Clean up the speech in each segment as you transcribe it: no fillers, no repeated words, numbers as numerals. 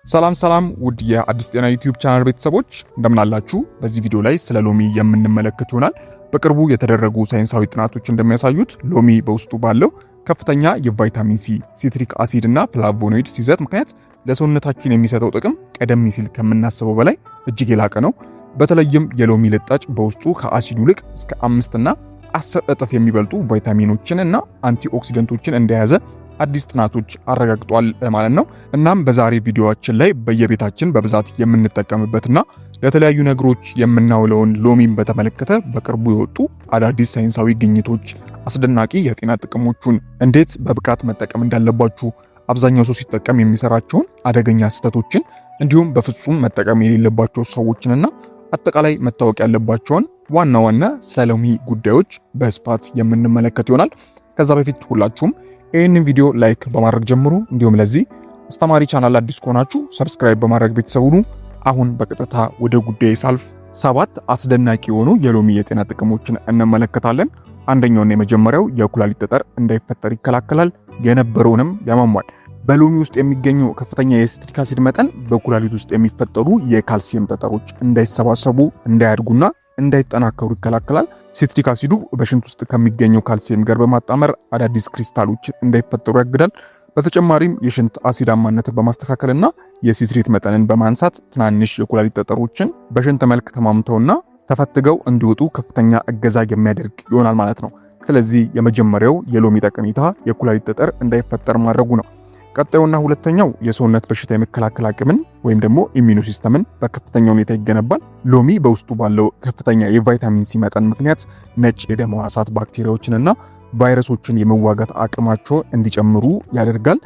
ሰላም ውድ የአዲስ ጤና ዩቲዩብ ቻናል ቤተሰቦች እንደምን አላችሁ? በዚህ ቪዲዮ ላይ ስለ ሎሚ የምንመለከት ይሆናል። በቅርቡ የተደረጉ ሳይንሳዊ ጥናቶች እንደሚያሳዩት ሎሚ በውስጡ ባለው ከፍተኛ የቫይታሚን ሲ፣ ሲትሪክ አሲድ እና ፍላቮኖይድስ ይዘት ምክንያት ለሰውነታችን የሚሰጠው ጥቅም ቀደም ሲል ከምናስበው በላይ እጅግ የላቀ ነው። በተለይም የሎሚ ልጣጭ በውስጡ ከአሲዱ ይልቅ እስከ 5 እና 10 እጥፍ የሚበልጡ ቫይታሚኖችን እና አንቲኦክሲደንቶችን እንደያዘ አዲስ ጥናቶች አረጋግጧል ማለት ነው። እናም በዛሬ ቪዲዮአችን ላይ በየቤታችን በብዛት የምንጠቀምበትና ለተለያዩ ነገሮች የምናውለውን ሎሚን በተመለከተ በቅርቡ የወጡ አዳዲስ ሳይንሳዊ ግኝቶች፣ አስደናቂ የጤና ጥቅሞቹን፣ እንዴት በብቃት መጠቀም እንዳለባችሁ፣ አብዛኛው ሰው ሲጠቀም የሚሰራቸውን አደገኛ ስህተቶችን፣ እንዲሁም በፍጹም መጠቀም የሌለባቸው ሰዎችንና አጠቃላይ መታወቅ ያለባቸውን ዋና ዋና ስለ ሎሚ ጉዳዮች በስፋት የምንመለከት ይሆናል። ከዛ በፊት ሁላችሁም ይህንን ቪዲዮ ላይክ በማድረግ ጀምሩ። እንዲሁም ለዚህ አስተማሪ ቻናል አዲስ ከሆናችሁ ሰብስክራይብ በማድረግ ቤተሰብ ሁኑ። አሁን በቀጥታ ወደ ጉዳይ ሳልፍ 7 አስደናቂ የሆኑ የሎሚ የጤና ጥቅሞችን እንመለከታለን። አንደኛውና የመጀመሪያው የኩላሊት ጠጠር እንዳይፈጠር ይከላከላል፣ የነበረውንም ያሟሟል። በሎሚ ውስጥ የሚገኘው ከፍተኛ የሲትሪክ አሲድ መጠን በኩላሊት ውስጥ የሚፈጠሩ የካልሲየም ጠጠሮች እንዳይሰባሰቡ፣ እንዳያድጉና እንዳይጠናከሩ ይከላከላል። ሲትሪክ አሲዱ በሽንት ውስጥ ከሚገኘው ካልሲየም ጋር በማጣመር አዳዲስ ክሪስታሎች እንዳይፈጠሩ ያግዳል። በተጨማሪም የሽንት አሲዳማነትን በማስተካከልና የሲትሬት መጠንን በማንሳት ትናንሽ የኩላሊት ጠጠሮችን በሽንት መልክ ተማምተውና ተፈትገው እንዲወጡ ከፍተኛ እገዛ የሚያደርግ ይሆናል ማለት ነው። ስለዚህ የመጀመሪያው የሎሚ ጠቀሜታ የኩላሊት ጠጠር እንዳይፈጠር ማድረጉ ነው። ቀጣዩና ሁለተኛው የሰውነት በሽታ የመከላከል አቅምን ወይም ደግሞ ኢሚዩን ሲስተምን በከፍተኛ ሁኔታ ይገነባል። ሎሚ በውስጡ ባለው ከፍተኛ የቫይታሚን ሲ መጠን ምክንያት ነጭ የደም ሕዋሳት ባክቴሪያዎችንና ቫይረሶችን የመዋጋት አቅማቸው እንዲጨምሩ ያደርጋል።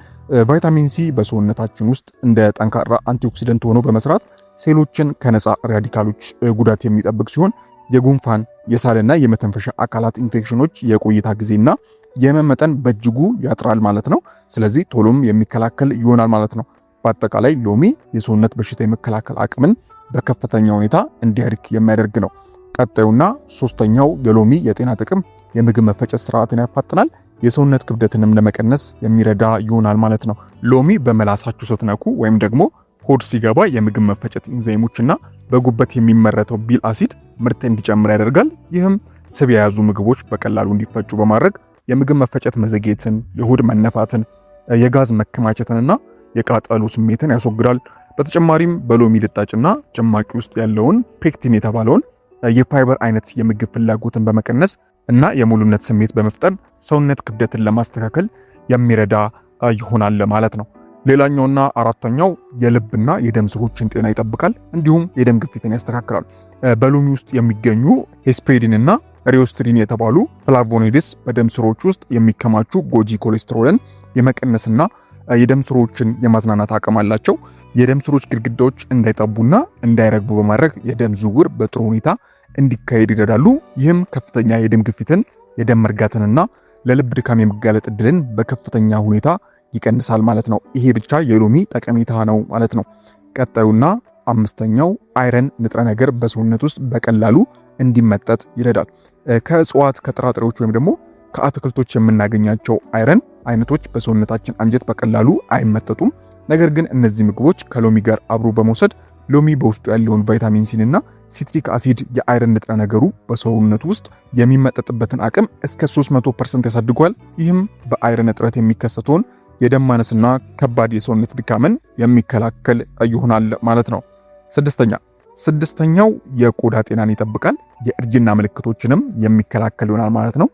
ቫይታሚን ሲ በሰውነታችን ውስጥ እንደ ጠንካራ አንቲኦክሲደንት ሆኖ በመስራት ሴሎችን ከነፃ ራዲካሎች ጉዳት የሚጠብቅ ሲሆን የጉንፋን፣ የሳልና የመተንፈሻ አካላት ኢንፌክሽኖች የቆይታ ጊዜና የህመም መጠን በእጅጉ ያጥራል ማለት ነው። ስለዚህ ቶሎም የሚከላከል ይሆናል ማለት ነው። በአጠቃላይ ሎሚ የሰውነት በሽታ የመከላከል አቅምን በከፍተኛ ሁኔታ እንዲያድግ የሚያደርግ ነው። ቀጣዩና ሶስተኛው የሎሚ የጤና ጥቅም የምግብ መፈጨት ስርዓትን ያፋጥናል፣ የሰውነት ክብደትንም ለመቀነስ የሚረዳ ይሆናል ማለት ነው። ሎሚ በመላሳችሁ ስትነኩ ወይም ደግሞ ሆድ ሲገባ የምግብ መፈጨት ኢንዛይሞችና በጉበት የሚመረተው ቢል አሲድ ምርት እንዲጨምር ያደርጋል። ይህም ስብ የያዙ ምግቦች በቀላሉ እንዲፈጩ በማድረግ የምግብ መፈጨት መዘግየትን፣ የሆድ መነፋትን፣ የጋዝ መከማቸትንና የቃጠሎ ስሜትን ያስወግዳል። በተጨማሪም በሎሚ ልጣጭና ጭማቂ ውስጥ ያለውን ፔክቲን የተባለውን የፋይበር አይነት የምግብ ፍላጎትን በመቀነስ እና የሙሉነት ስሜት በመፍጠር ሰውነት ክብደትን ለማስተካከል የሚረዳ ይሆናል ማለት ነው። ሌላኛውና አራተኛው የልብና የደም ስሮችን ጤና ይጠብቃል፣ እንዲሁም የደም ግፊትን ያስተካክላል። በሎሚ ውስጥ የሚገኙ ሄስፔሪን እና ሪዮስትሪን የተባሉ ፍላቮኖይድስ በደም ስሮች ውስጥ የሚከማቹ ጎጂ ኮሌስትሮልን የመቀነስና የደም ስሮችን የማዝናናት አቅም አላቸው። የደም ስሮች ግድግዳዎች እንዳይጠቡና እንዳይረግቡ በማድረግ የደም ዝውውር በጥሩ ሁኔታ እንዲካሄድ ይረዳሉ። ይህም ከፍተኛ የደም ግፊትን፣ የደም መርጋትንና ለልብ ድካም የመጋለጥ እድልን በከፍተኛ ሁኔታ ይቀንሳል ማለት ነው። ይሄ ብቻ የሎሚ ጠቀሜታ ነው ማለት ነው። ቀጣዩና አምስተኛው አይረን ንጥረ ነገር በሰውነት ውስጥ በቀላሉ እንዲመጠጥ ይረዳል። ከእጽዋት ከጥራጥሬዎች ወይም ደግሞ ከአትክልቶች የምናገኛቸው አይረን አይነቶች በሰውነታችን አንጀት በቀላሉ አይመጠጡም። ነገር ግን እነዚህ ምግቦች ከሎሚ ጋር አብሮ በመውሰድ ሎሚ በውስጡ ያለውን ቫይታሚን ሲን እና ሲትሪክ አሲድ የአይረን ንጥረ ነገሩ በሰውነት ውስጥ የሚመጠጥበትን አቅም እስከ 300% ያሳድጓል። ይህም በአይረን እጥረት የሚከሰተውን የደም ማነስና ከባድ የሰውነት ድካምን የሚከላከል ይሆናል ማለት ነው። ስድስተኛው የቆዳ ጤናን ይጠብቃል፣ የእርጅና ምልክቶችንም የሚከላከል ይሆናል ማለት ነው።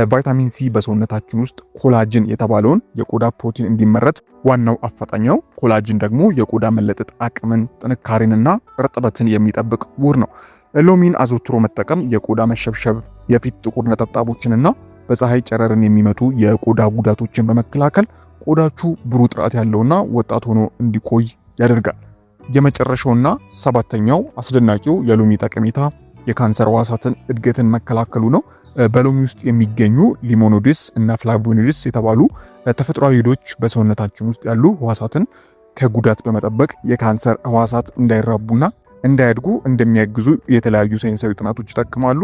ቫይታሚን ሲ በሰውነታችን ውስጥ ኮላጅን የተባለውን የቆዳ ፕሮቲን እንዲመረት ዋናው አፋጣኝ ነው። ኮላጅን ደግሞ የቆዳ መለጠጥ አቅምን፣ ጥንካሬንና እርጥበትን የሚጠብቅ ውህድ ነው። ሎሚን አዘውትሮ መጠቀም የቆዳ መሸብሸብ፣ የፊት ጥቁር ነጠብጣቦችንና በፀሐይ ጨረርን የሚመቱ የቆዳ ጉዳቶችን በመከላከል ቆዳችሁ ብሩህ ጥራት ያለውና ወጣት ሆኖ እንዲቆይ ያደርጋል። የመጨረሻውና ሰባተኛው አስደናቂው የሎሚ ጠቀሜታ የካንሰር ሕዋሳትን እድገትን መከላከሉ ነው። በሎሚ ውስጥ የሚገኙ ሊሞኖይድስ እና ፍላቮኖይድስ የተባሉ ተፈጥሯዊ ሄዶች በሰውነታችን ውስጥ ያሉ ሕዋሳትን ከጉዳት በመጠበቅ የካንሰር ሕዋሳት እንዳይራቡና እንዳያድጉ እንደሚያግዙ የተለያዩ ሳይንሳዊ ጥናቶች ይጠቅማሉ።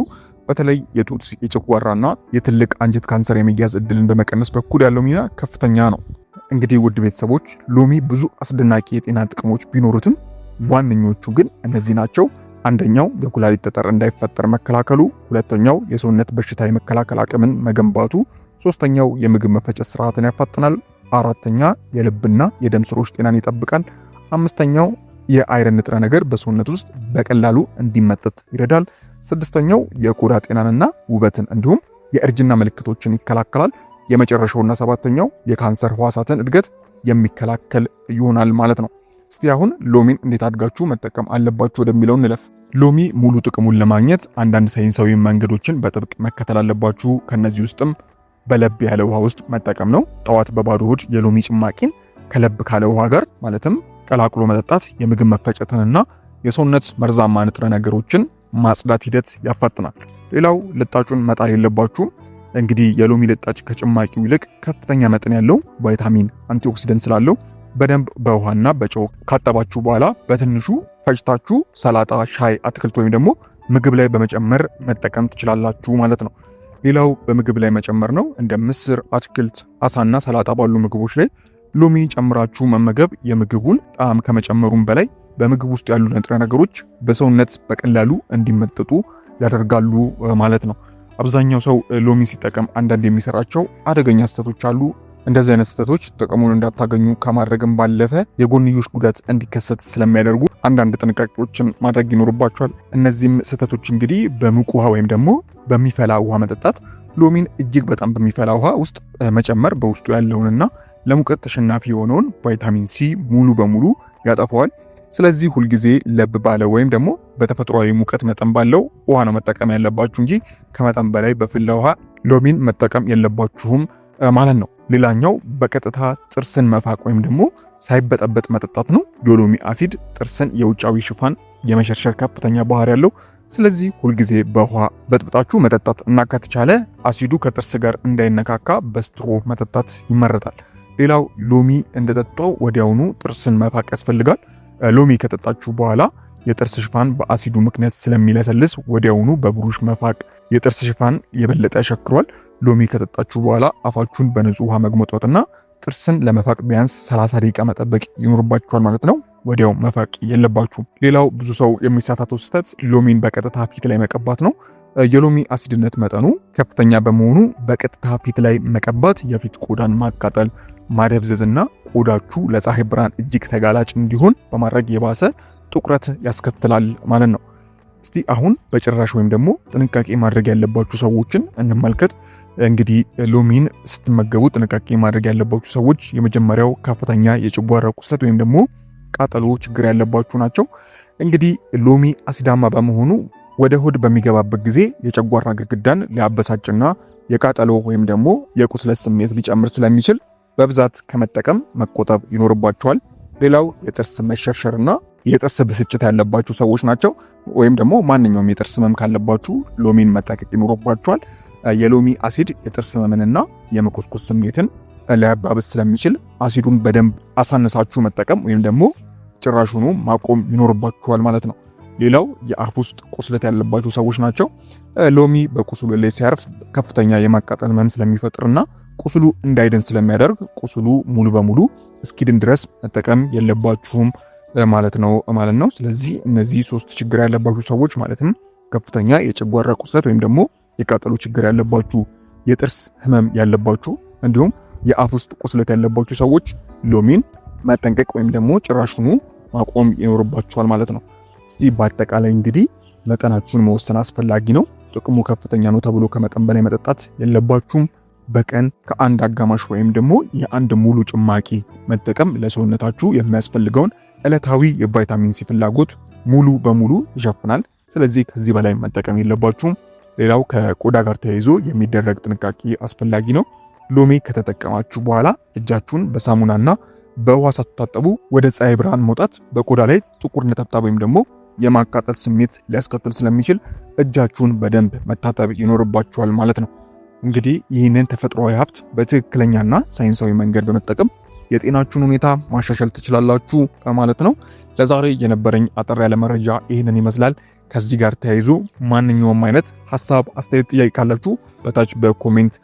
በተለይ የጡት የጨጓራና የትልቅ አንጀት ካንሰር የመያዝ እድልን በመቀነስ በኩል ያለው ሚና ከፍተኛ ነው። እንግዲህ ውድ ቤተሰቦች ሎሚ ብዙ አስደናቂ የጤና ጥቅሞች ቢኖሩትም ዋነኞቹ ግን እነዚህ ናቸው። አንደኛው የኩላሊት ጠጠር እንዳይፈጠር መከላከሉ፣ ሁለተኛው የሰውነት በሽታ የመከላከል አቅምን መገንባቱ፣ ሶስተኛው የምግብ መፈጨት ስርዓትን ያፋጥናል፣ አራተኛ የልብና የደም ስሮች ጤናን ይጠብቃል፣ አምስተኛው የአይረን ንጥረ ነገር በሰውነት ውስጥ በቀላሉ እንዲመጠጥ ይረዳል፣ ስድስተኛው የቆዳ ጤናንና ውበትን እንዲሁም የእርጅና ምልክቶችን ይከላከላል፣ የመጨረሻውና ሰባተኛው የካንሰር ህዋሳትን እድገት የሚከላከል ይሆናል ማለት ነው። እስቲ አሁን ሎሚን እንዴት አድርጋችሁ መጠቀም አለባችሁ ወደሚለው እንለፍ። ሎሚ ሙሉ ጥቅሙን ለማግኘት አንዳንድ ሳይንሳዊ መንገዶችን በጥብቅ መከተል አለባችሁ። ከነዚህ ውስጥም በለብ ያለ ውሃ ውስጥ መጠቀም ነው። ጠዋት በባዶ ሆድ የሎሚ ጭማቂን ከለብ ካለ ውሃ ጋር ማለትም ቀላቅሎ መጠጣት የምግብ መፈጨትንና የሰውነት መርዛማ ንጥረ ነገሮችን ማጽዳት ሂደት ያፋጥናል። ሌላው ልጣጩን መጣል የለባችሁም። እንግዲህ የሎሚ ልጣጭ ከጭማቂው ይልቅ ከፍተኛ መጠን ያለው ቫይታሚን አንቲኦክሲደንት ስላለው በደንብ በውሃና በጨው ካጠባችሁ በኋላ በትንሹ ፈጭታችሁ ሰላጣ፣ ሻይ፣ አትክልት ወይም ደግሞ ምግብ ላይ በመጨመር መጠቀም ትችላላችሁ ማለት ነው። ሌላው በምግብ ላይ መጨመር ነው። እንደ ምስር፣ አትክልት፣ አሳና ሰላጣ ባሉ ምግቦች ላይ ሎሚ ጨምራችሁ መመገብ የምግቡን ጣዕም ከመጨመሩም በላይ በምግብ ውስጥ ያሉ ንጥረ ነገሮች በሰውነት በቀላሉ እንዲመጠጡ ያደርጋሉ ማለት ነው። አብዛኛው ሰው ሎሚ ሲጠቀም አንዳንድ የሚሰራቸው አደገኛ ስህተቶች አሉ። እንደዚህ አይነት ስህተቶች ጥቅሙን እንዳታገኙ ከማድረግም ባለፈ የጎንዮሽ ጉዳት እንዲከሰት ስለሚያደርጉ አንዳንድ ጥንቃቄዎችን ማድረግ ይኖርባቸዋል። እነዚህም ስህተቶች እንግዲህ በሙቅ ውሃ ወይም ደግሞ በሚፈላ ውሃ መጠጣት፣ ሎሚን እጅግ በጣም በሚፈላ ውሃ ውስጥ መጨመር በውስጡ ያለውንና ለሙቀት ተሸናፊ የሆነውን ቫይታሚን ሲ ሙሉ በሙሉ ያጠፋዋል። ስለዚህ ሁልጊዜ ለብ ባለ ወይም ደግሞ በተፈጥሯዊ ሙቀት መጠን ባለው ውሃ ነው መጠቀም ያለባችሁ እንጂ ከመጠን በላይ በፈላ ውሃ ሎሚን መጠቀም የለባችሁም ማለት ነው። ሌላኛው በቀጥታ ጥርስን መፋቅ ወይም ደግሞ ሳይበጠበጥ መጠጣት ነው። የሎሚ አሲድ ጥርስን የውጫዊ ሽፋን የመሸርሸር ከፍተኛ ባህሪ ያለው። ስለዚህ ሁልጊዜ በውሃ በጥብጣችሁ መጠጣት እና ከተቻለ አሲዱ ከጥርስ ጋር እንዳይነካካ በስትሮ መጠጣት ይመረጣል። ሌላው ሎሚ እንደጠጣው ወዲያውኑ ጥርስን መፋቅ ያስፈልጋል። ሎሚ ከጠጣችሁ በኋላ የጥርስ ሽፋን በአሲዱ ምክንያት ስለሚለሰልስ ወዲያውኑ በብሩሽ መፋቅ የጥርስ ሽፋን የበለጠ ያሸክሯል። ሎሚ ከጠጣችሁ በኋላ አፋችሁን በንጹህ ውሃ መግመጥወጥና ጥርስን ለመፋቅ ቢያንስ 30 ደቂቃ መጠበቅ ይኖርባችኋል ማለት ነው። ወዲያው መፋቅ የለባችሁም። ሌላው ብዙ ሰው የሚሳሳተው ስህተት ሎሚን በቀጥታ ፊት ላይ መቀባት ነው። የሎሚ አሲድነት መጠኑ ከፍተኛ በመሆኑ በቀጥታ ፊት ላይ መቀባት የፊት ቆዳን ማቃጠል፣ ማደብዘዝና ቆዳችሁ ለፀሐይ ብርሃን እጅግ ተጋላጭ እንዲሆን በማድረግ የባሰ ጥቁረት ያስከትላል ማለት ነው። እስቲ አሁን በጭራሽ ወይም ደግሞ ጥንቃቄ ማድረግ ያለባችሁ ሰዎችን እንመልከት። እንግዲህ ሎሚን ስትመገቡ ጥንቃቄ ማድረግ ያለባችሁ ሰዎች የመጀመሪያው ከፍተኛ የጨጓራ ቁስለት ወይም ደግሞ ቃጠሎ ችግር ያለባችሁ ናቸው። እንግዲህ ሎሚ አሲዳማ በመሆኑ ወደ ሆድ በሚገባበት ጊዜ የጨጓራ ግድግዳን ሊያበሳጭና የቃጠሎ ወይም ደግሞ የቁስለት ስሜት ሊጨምር ስለሚችል በብዛት ከመጠቀም መቆጠብ ይኖርባችኋል። ሌላው የጥርስ መሸርሸርና የጥርስ ብስጭት ያለባችሁ ሰዎች ናቸው። ወይም ደግሞ ማንኛውም የጥርስ ህመም ካለባችሁ ሎሚን መጠቀቅ ይኖርባችኋል። የሎሚ አሲድ የጥርስ ህመምንና የመኮስኮስ ስሜትን ሊያባብስ ስለሚችል አሲዱን በደንብ አሳነሳችሁ መጠቀም ወይም ደግሞ ጭራሹኑ ማቆም ይኖርባችኋል ማለት ነው። ሌላው የአፍ ውስጥ ቁስለት ያለባችሁ ሰዎች ናቸው። ሎሚ በቁስሉ ላይ ሲያርፍ ከፍተኛ የማቃጠል ህመም ስለሚፈጥርና ቁስሉ እንዳይድን ስለሚያደርግ ቁስሉ ሙሉ በሙሉ እስኪድን ድረስ መጠቀም የለባችሁም ማለት ነው። ስለዚህ እነዚህ 3 ችግር ያለባችሁ ሰዎች ማለትም ከፍተኛ የጨጓራ ቁስለት ወይም ደግሞ የቃጠሎ ችግር ያለባችሁ፣ የጥርስ ህመም ያለባችሁ እንዲሁም የአፍ ውስጥ ቁስለት ያለባችሁ ሰዎች ሎሚን መጠንቀቅ ወይም ደግሞ ጭራሹኑ ማቆም ይኖርባችኋል ማለት ነው። እስቲ በአጠቃላይ እንግዲህ መጠናችሁን መወሰን አስፈላጊ ነው። ጥቅሙ ከፍተኛ ነው ተብሎ ከመጠን በላይ መጠጣት የለባችሁም። በቀን ከአንድ አጋማሽ ወይም ደግሞ የአንድ ሙሉ ጭማቂ መጠቀም ለሰውነታችሁ የሚያስፈልገውን ዕለታዊ የቫይታሚን ሲ ፍላጎት ሙሉ በሙሉ ይሸፍናል። ስለዚህ ከዚህ በላይ መጠቀም የለባችሁም። ሌላው ከቆዳ ጋር ተያይዞ የሚደረግ ጥንቃቄ አስፈላጊ ነው። ሎሚ ከተጠቀማችሁ በኋላ እጃችሁን በሳሙናና በውሃ ሳትታጠቡ ወደ ፀሐይ ብርሃን መውጣት በቆዳ ላይ ጥቁር ነጠብጣብ ወይም ደግሞ የማቃጠል ስሜት ሊያስከትል ስለሚችል እጃችሁን በደንብ መታጠብ ይኖርባችኋል ማለት ነው። እንግዲህ ይህንን ተፈጥሯዊ ሀብት በትክክለኛና ሳይንሳዊ መንገድ በመጠቀም የጤናችሁን ሁኔታ ማሻሻል ትችላላችሁ ማለት ነው። ለዛሬ የነበረኝ አጠር ያለ መረጃ ይህንን ይመስላል። ከዚህ ጋር ተያይዞ ማንኛውም አይነት ሐሳብ፣ አስተያየት፣ ጥያቄ ካላችሁ በታች በኮሜንት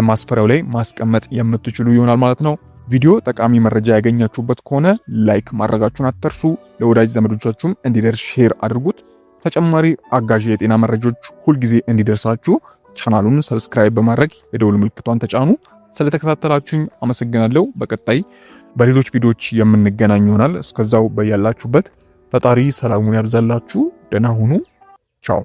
ማስፈሪያው ላይ ማስቀመጥ የምትችሉ ይሆናል ማለት ነው። ቪዲዮ ጠቃሚ መረጃ ያገኛችሁበት ከሆነ ላይክ ማድረጋችሁን አትርሱ። ለወዳጅ ዘመዶቻችሁም እንዲደርስ ሼር አድርጉት። ተጨማሪ አጋዥ የጤና መረጃዎች ሁልጊዜ እንዲደርሳችሁ ቻናሉን ሰብስክራይብ በማድረግ የደውል ምልክቷን ተጫኑ። ስለተከታተላችሁኝ አመሰግናለሁ። በቀጣይ በሌሎች ቪዲዮዎች የምንገናኝ ይሆናል። እስከዛው በያላችሁበት ፈጣሪ ሰላሙን ያብዛላችሁ። ደህና ሁኑ። ቻው